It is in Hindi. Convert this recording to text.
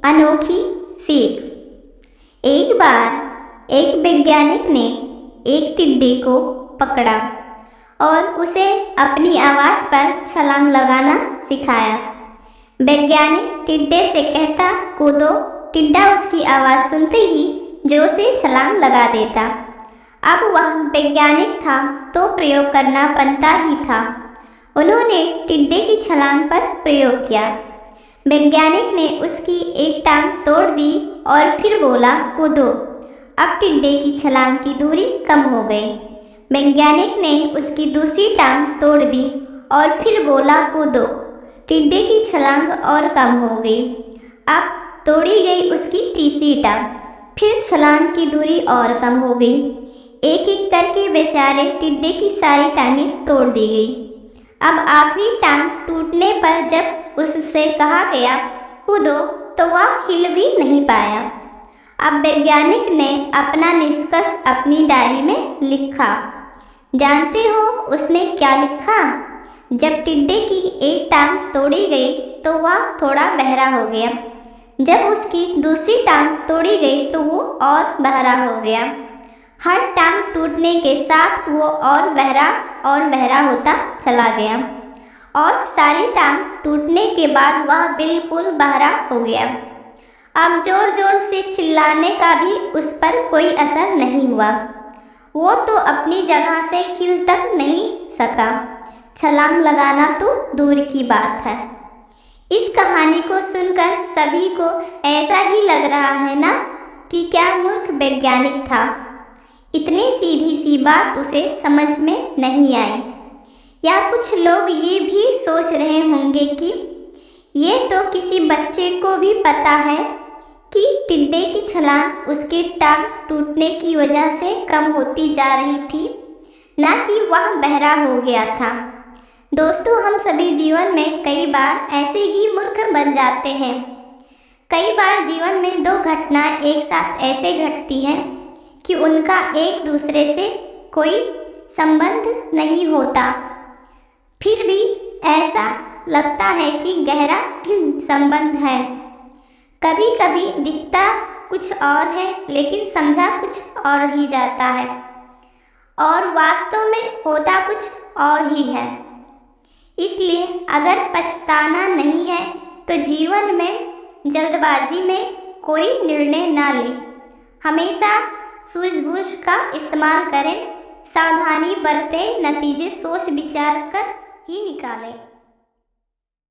अनोखी सीख। एक बार एक वैज्ञानिक ने एक टिड्डे को पकड़ा और उसे अपनी आवाज़ पर छलांग लगाना सिखाया। वैज्ञानिक टिड्डे से कहता, कूदो। टिड्डा उसकी आवाज़ सुनते ही जोर से छलांग लगा देता। अब वह वैज्ञानिक था तो प्रयोग करना बनता ही था। उन्होंने टिड्डे की छलांग पर प्रयोग किया। वैज्ञानिक ने उसकी एक टांग तोड़ दी और फिर बोला, कूदो। अब टिड्डे की छलांग की दूरी कम हो गई। वैज्ञानिक ने उसकी दूसरी टांग तोड़ दी और फिर बोला, कूदो। टिड्डे की छलांग और कम हो गई। अब तोड़ी गई उसकी तीसरी टांग, फिर छलांग की दूरी और कम हो गई। एक एक करके बेचारे टिड्डे की सारी टांगें तोड़ दी गई। अब आखिरी टांग टूटने पर जब उससे कहा गया, कूदो, तो वह हिल भी नहीं पाया। अब वैज्ञानिक ने अपना निष्कर्ष अपनी डायरी में लिखा। जानते हो उसने क्या लिखा? जब टिड्डे की एक टांग तोड़ी गई तो वह थोड़ा बहरा हो गया। जब उसकी दूसरी टांग तोड़ी गई तो वो और बहरा हो गया। हर टांग टूटने के साथ वो और बहरा होता चला गया और सारी टांग टूटने के बाद वह बिल्कुल बहरा हो गया। अब जोर जोर से चिल्लाने का भी उस पर कोई असर नहीं हुआ। वो तो अपनी जगह से हिल तक नहीं सका। छलांग लगाना तो दूर की बात है। इस कहानी को सुनकर सभी को ऐसा ही लग रहा है ना कि क्या मूर्ख वैज्ञानिक था। इतनी सीधी सी बात उसे समझ में नहीं आई। या कुछ लोग ये भी सोच रहे होंगे कि ये तो किसी बच्चे को भी पता है कि टिड्डे की छलांग उसके टांग टूटने की वजह से कम होती जा रही थी, ना कि वह बहरा हो गया था। दोस्तों, हम सभी जीवन में कई बार ऐसे ही मूर्ख बन जाते हैं। कई बार जीवन में दो घटनाएं एक साथ ऐसे घटती हैं कि उनका एक दूसरे से कोई संबंध नहीं होता, फिर भी ऐसा लगता है कि गहरा संबंध है। कभी कभी दिखता कुछ और है लेकिन समझा कुछ और ही जाता है और वास्तव में होता कुछ और ही है। इसलिए अगर पछताना नहीं है तो जीवन में जल्दबाजी में कोई निर्णय ना लें। हमेशा सूझबूझ का इस्तेमाल करें, सावधानी बरतें, नतीजे सोच विचार कर ही निकालें।